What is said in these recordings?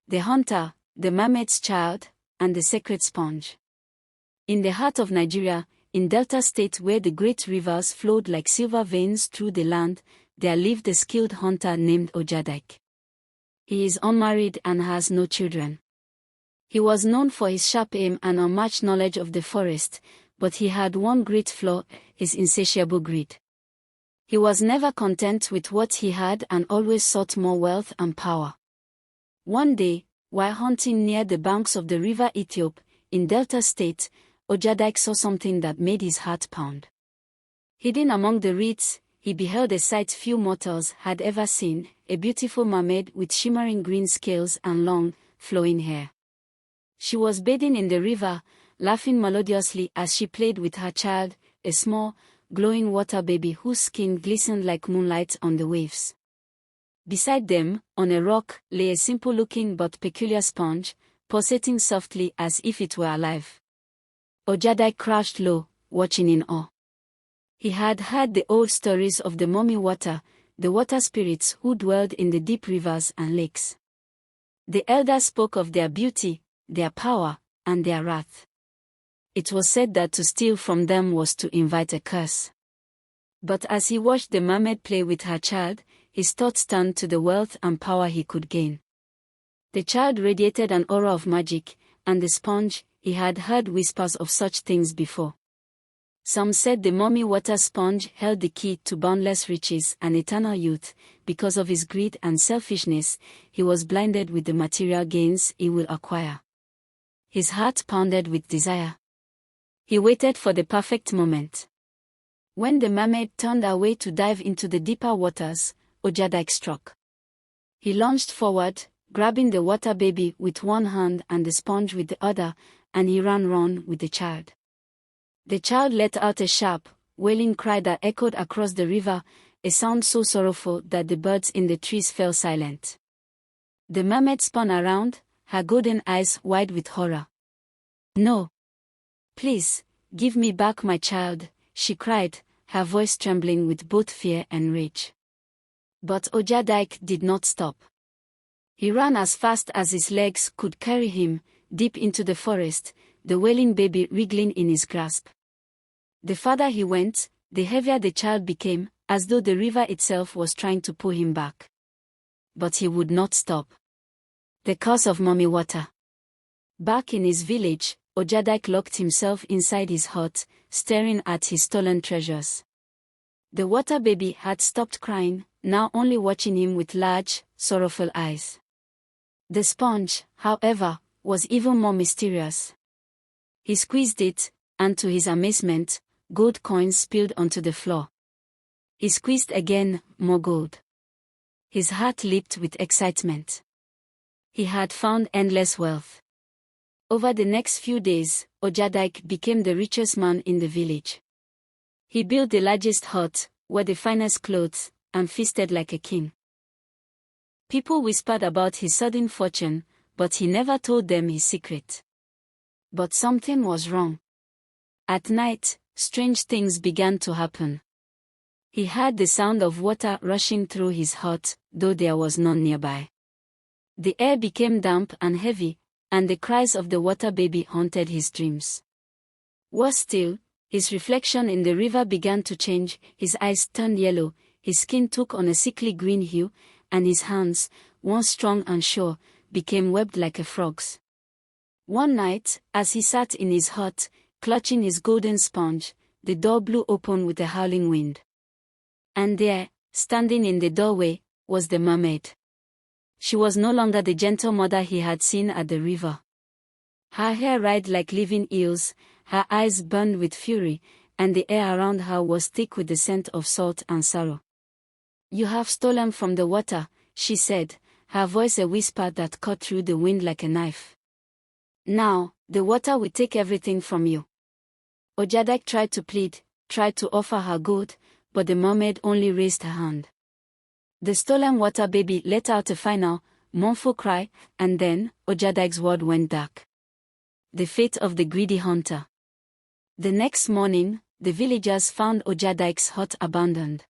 the hunter, the mermaid's child, and the sacred sponge. In the heart of Nigeria, in Delta State where the great rivers flowed like silver veins through the land, there lived a skilled hunter named Ojadike. He is unmarried and has no children. He was known for his sharp aim and unmatched knowledge of the forest, but he had one great flaw, his insatiable greed. He was never content with what he had and always sought more wealth and power. One day, while hunting near the banks of the river Ethiop, in Delta State, Ojadike saw something that made his heart pound. Hidden among the reeds, he beheld a sight few mortals had ever seen, a beautiful mermaid with shimmering green scales and long, flowing hair. She was bathing in the river, laughing melodiously as she played with her child, a small, glowing water baby whose skin glistened like moonlight on the waves. Beside them, on a rock, lay a simple-looking but peculiar sponge, pulsating softly as if it were alive. Ojadike crouched low, watching in awe. He had heard the old stories of the mummy water, the water spirits who dwelled in the deep rivers and lakes. The elders spoke of their beauty, their power, and their wrath. It was said that to steal from them was to invite a curse. But as he watched the mermaid play with her child, his thoughts turned to the wealth and power he could gain. The child radiated an aura of magic, and the sponge, he had heard whispers of such things before. Some said the mummy water sponge held the key to boundless riches and eternal youth. Because of his greed and selfishness, he was blinded with the material gains he will acquire. His heart pounded with desire. He waited for the perfect moment. When the mermaid turned away to dive into the deeper waters, Ojadike struck. He lunged forward, grabbing the water baby with one hand and the sponge with the other, and he ran with the child. The child let out a sharp, wailing cry that echoed across the river, a sound so sorrowful that the birds in the trees fell silent. The mermaid spun around, her golden eyes wide with horror. "No! Please, give me back my child," she cried, her voice trembling with both fear and rage. But Ojadike did not stop. He ran as fast as his legs could carry him, deep into the forest, the wailing baby wriggling in his grasp. The farther he went, the heavier the child became, as though the river itself was trying to pull him back. But he would not stop. The curse of mummy water. Back in his village, Ojadike locked himself inside his hut, staring at his stolen treasures. The water baby had stopped crying, now only watching him with large, sorrowful eyes. The sponge, however, was even more mysterious. He squeezed it, and to his amazement, gold coins spilled onto the floor. He squeezed again, more gold. His heart leaped with excitement. He had found endless wealth. Over the next few days, Ojadike became the richest man in the village. He built the largest hut, wore the finest clothes, and feasted like a king. People whispered about his sudden fortune, but he never told them his secret. But something was wrong. At night, strange things began to happen. He heard the sound of water rushing through his hut, though there was none nearby. The air became damp and heavy, and the cries of the water baby haunted his dreams. Worse still, his reflection in the river began to change, his eyes turned yellow, his skin took on a sickly green hue, and his hands, once strong and sure, became webbed like a frog's. One night, as he sat in his hut, clutching his golden sponge, the door blew open with a howling wind. And there, standing in the doorway, was the mermaid. She was no longer the gentle mother he had seen at the river. Her hair writhed like living eels, her eyes burned with fury, and the air around her was thick with the scent of salt and sorrow. "You have stolen from the water," she said, her voice a whisper that cut through the wind like a knife. "Now, the water will take everything from you." Ojadike tried to plead, tried to offer her gold, but the mermaid only raised her hand. The stolen water baby let out a final, mournful cry, and then, Ojadike's world went dark. The fate of the greedy hunter. The next morning, the villagers found Ojadike's hut abandoned.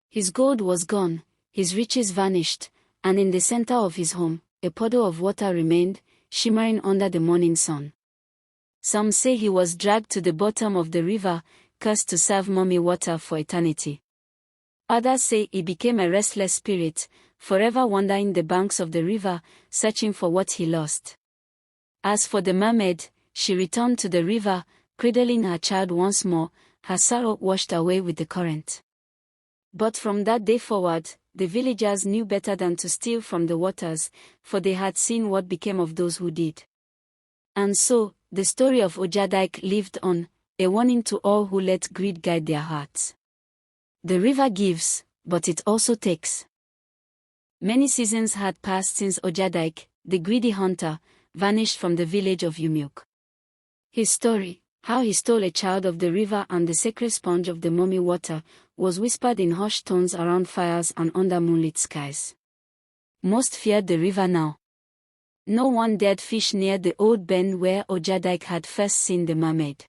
His gold was gone, his riches vanished, and in the center of his home, a puddle of water remained, shimmering under the morning sun. Some say he was dragged to the bottom of the river, cursed to serve mommy water for eternity. Others say he became a restless spirit, forever wandering the banks of the river, searching for what he lost. As for the mermaid, she returned to the river, cradling her child once more, her sorrow washed away with the current. But from that day forward, the villagers knew better than to steal from the waters, for they had seen what became of those who did. And so, the story of Ojadike lived on, a warning to all who let greed guide their hearts. The river gives, but it also takes. Many seasons had passed since Ojadike, the greedy hunter, vanished from the village of Umuk. His story, how he stole a child of the river and the sacred sponge of the mummy water, was whispered in hushed tones around fires and under moonlit skies. Most feared the river now. No one dared fish near the old bend where Ojadike had first seen the mermaid.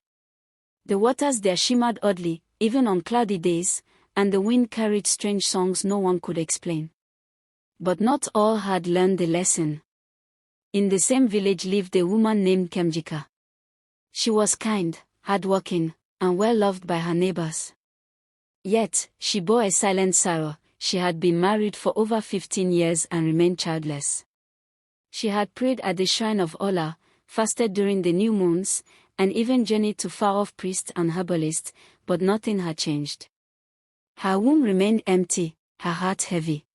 The waters there shimmered oddly, even on cloudy days, and the wind carried strange songs no one could explain. But not all had learned the lesson. In the same village lived a woman named Nkemjika. She was kind, hardworking, and well loved by her neighbors. Yet, she bore a silent sorrow. She had been married for over 15 years and remained childless. She had prayed at the shrine of Allah, fasted during the new moons, and even journeyed to far-off priests and herbalists, but nothing had changed. Her womb remained empty, her heart heavy.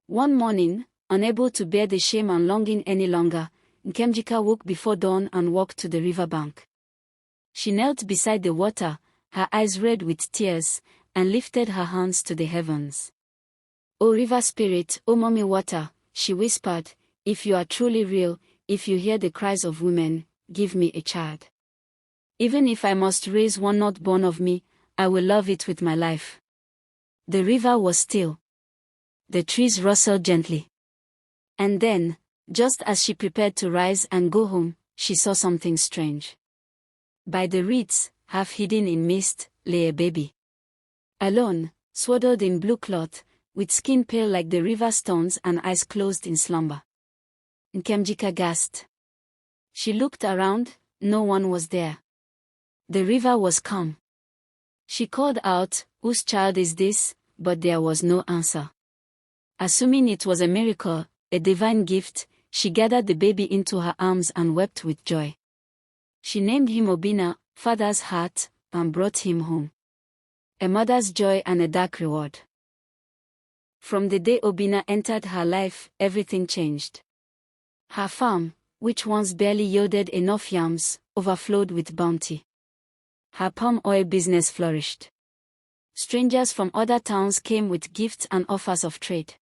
One morning, unable to bear the shame and longing any longer, Nkemjika woke before dawn and walked to the riverbank. She knelt beside the water, her eyes red with tears, and lifted her hands to the heavens. "O river spirit, O mommy water," she whispered, "if you are truly real, if you hear the cries of women, give me a child. Even if I must raise one not born of me, I will love it with my life." The river was still. The trees rustled gently. And then, just as she prepared to rise and go home, she saw something strange. By the reeds, half hidden in mist, lay a baby. Alone, swaddled in blue cloth, with skin pale like the river stones and eyes closed in slumber. Nkemjika gasped. She looked around, no one was there. The river was calm. She called out, "Whose child is this?" but there was no answer. Assuming it was a miracle, a divine gift, she gathered the baby into her arms and wept with joy. She named him Obina, father's heart, and brought him home. A mother's joy and a dark reward. From the day Obina entered her life, everything changed. Her farm, which once barely yielded enough yams, overflowed with bounty. Her palm oil business flourished. Strangers from other towns came with gifts and offers of trade.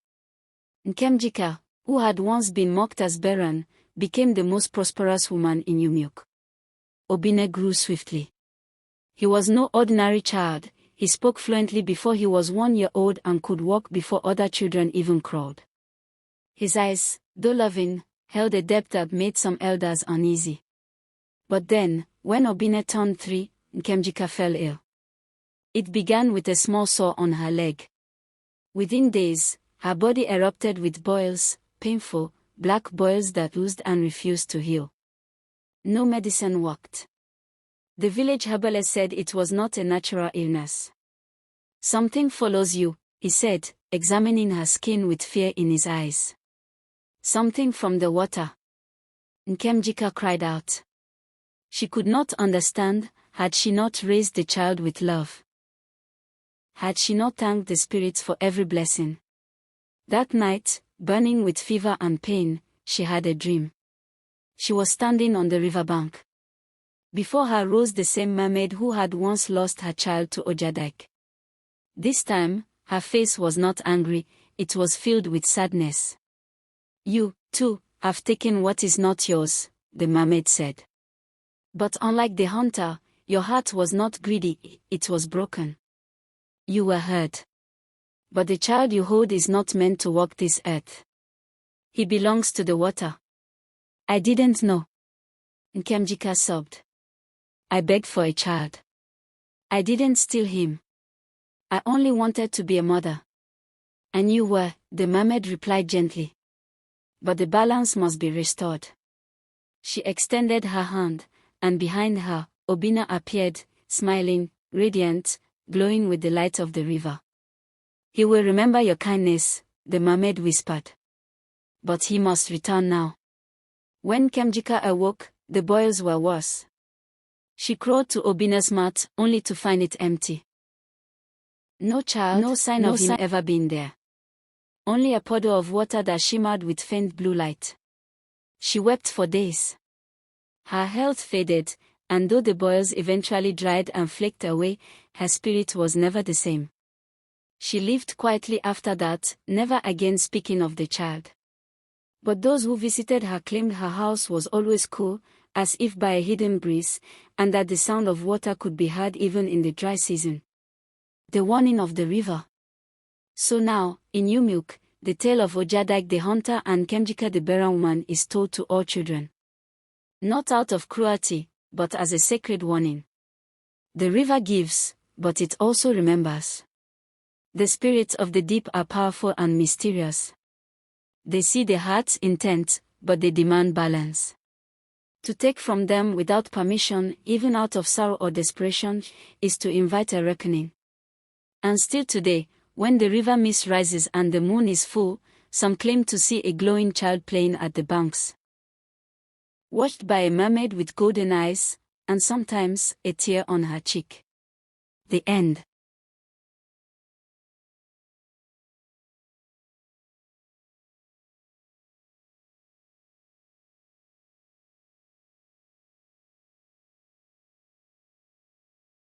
Nkemjika, who had once been mocked as barren, became the most prosperous woman in Umuk. Obina grew swiftly. He was no ordinary child. He spoke fluently before he was 1 year old and could walk before other children even crawled. His eyes, though loving, held a depth that made some elders uneasy. But then, when Obina turned 3, Nkemjika fell ill. It began with a small sore on her leg. Within days, her body erupted with boils, painful, black boils that oozed and refused to heal. No medicine worked. The village herbalist said it was not a natural illness. "Something follows you," he said, examining her skin with fear in his eyes. "Something from the water." Nkemjika cried out. She could not understand. Had she not raised the child with love? Had she not thanked the spirits for every blessing? That night, burning with fever and pain, she had a dream. She was standing on the riverbank. Before her rose the same mermaid who had once lost her child to Ojadike. This time, her face was not angry, it was filled with sadness. "You, too, have taken what is not yours," the mermaid said. "But unlike the hunter, your heart was not greedy, it was broken. You were hurt. But the child you hold is not meant to walk this earth. He belongs to the water." "I didn't know." Nkemjika sobbed. "I begged for a child. I didn't steal him. I only wanted to be a mother." "And you were," the mermaid replied gently. but the balance must be restored. She extended her hand, and behind her, Obinna appeared, smiling, radiant, glowing with the light of the river. "He will remember your kindness," the mermaid whispered. "But he must return now." When Nkemjika awoke, the boils were worse. She crawled to Obinna's mat, only to find it empty. No child, no sign of him ever being there. Only a puddle of water that shimmered with faint blue light. She wept for days. Her health faded, and though the boils eventually dried and flaked away, her spirit was never the same. She lived quietly after that, never again speaking of the child. But those who visited her claimed her house was always cool, as if by a hidden breeze, and that the sound of water could be heard even in the dry season. The warning of the river. So now, in New Milk, the tale of Ojadike the hunter and Nkemjika the barren woman is told to all children. Not out of cruelty, but as a sacred warning. The river gives, but it also remembers. The spirits of the deep are powerful and mysterious. They see the heart's intent, but they demand balance. To take from them without permission, even out of sorrow or desperation, is to invite a reckoning. And still today, when the river mist rises and the moon is full, some claim to see a glowing child playing at the banks, watched by a mermaid with golden eyes, and sometimes a tear on her cheek. The end.